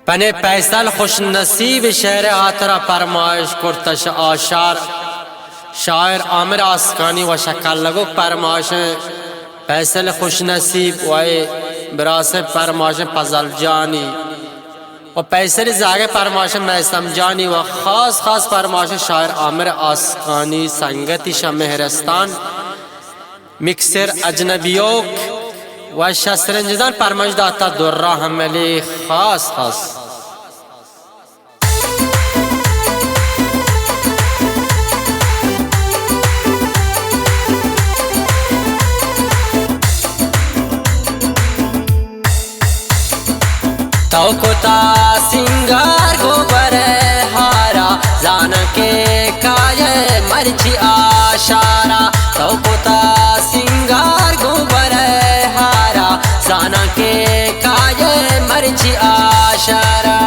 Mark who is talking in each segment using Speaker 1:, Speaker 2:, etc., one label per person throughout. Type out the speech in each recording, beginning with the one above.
Speaker 1: पने पैसल खुश नसीब शहर आतरा परमाइश कुर्तश आशार शायर आमिर आसकानी व शक्ल लगो परमाश पैसल खुश नसीब वाए बरास परमाश पजल जानी व पैसल जागे परमाश मैं समझानी व खास खास परमाश शायर आमिर आसकानी संगति शमेहरस्तान मिक्सर अजनबियों व शस्त्रंजदान परमाश दाता दुर्रा हमले खास खास तो कोता सिंगार गोबर हारा जान के काये मर्जी आशारा तो कोता सिंगार गोबर हारा जान के काये मर्जी आशारा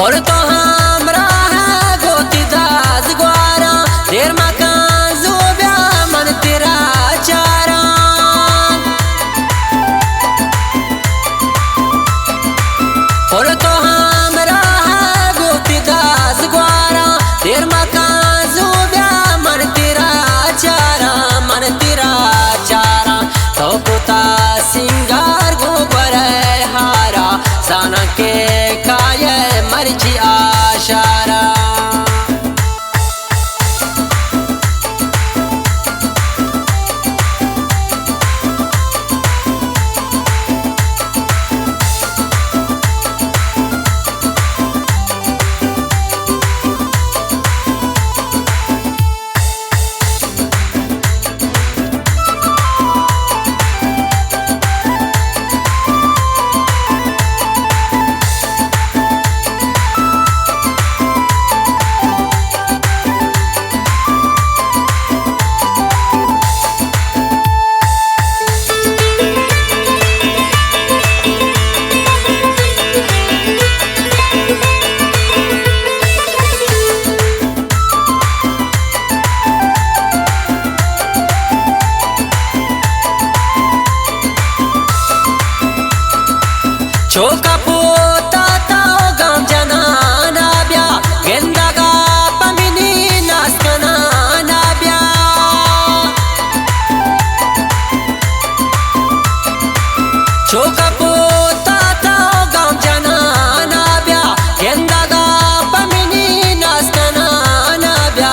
Speaker 1: और तो हमरा है गोती दास ग्वारा देर मकान ज़ोब्या मन तेरा चारा और तो हमरा है गोती दास ग्वारा देर मकान ज़ोब्या मन तेरा चारा तो पुता सिंगार गोबर हारा जाना के काये मर्जी आशारा चोका पोता ताओ गाम जनाना ब्या गेंदा का पमिनी नास कनाना ब्या चोका पोता ताओ गाम जनाना ब्या गेंदा का पमिनी नास कनाना ब्या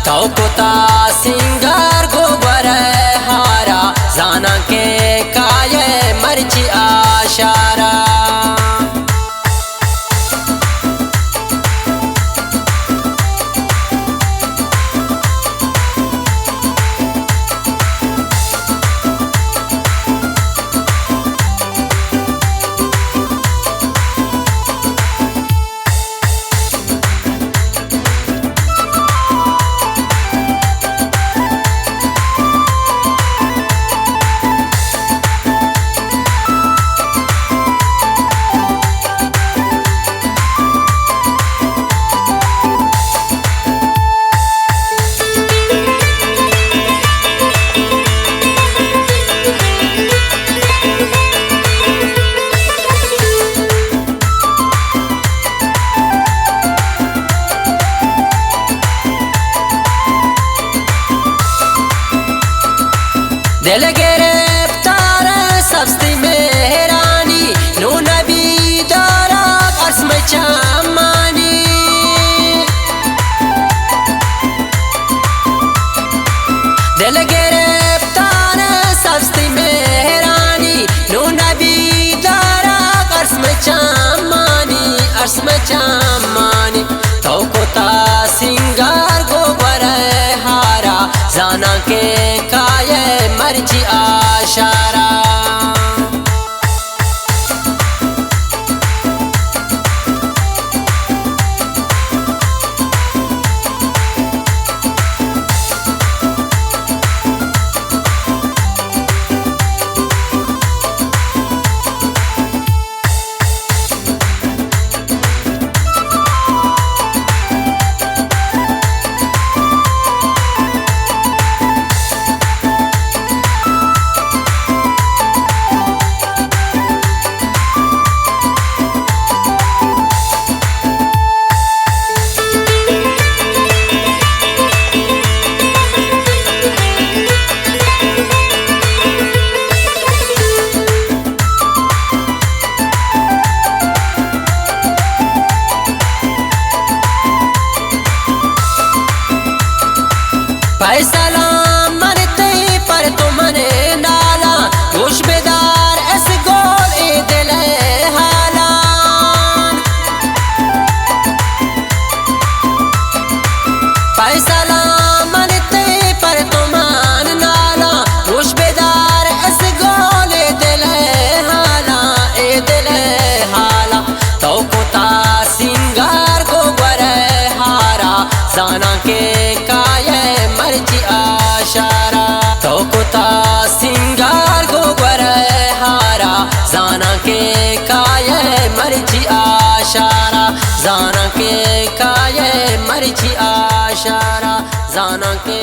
Speaker 1: ताओ कोता सिंगार गोबर हारा जाना के काये मर्जी आशारा दिल गिरफ्तार सस्ती मेहरानी नू नबी दारा कसम चामानी दिल गिरफ्तार सस्ती मेहरानी नो नबी दारा अर्श में चामानी तो कोता सिंगार गोबर हारा जाना के काये मर्जी आशारा फैसला मरते पर तुमने डाला खुशबेदार ऐस गोल ए दिल हालान फैसला मरते पर तुमान डाला खुशबेदार ऐस गोल ए दिल हाला तो कोता सिंगार को गर हारा जाना के काये मर्जी आशारा तो कोता सिंगार गोबर हारा जाना के काये मर्जी आशारा जाना के काये मर्जी आशारा जाना के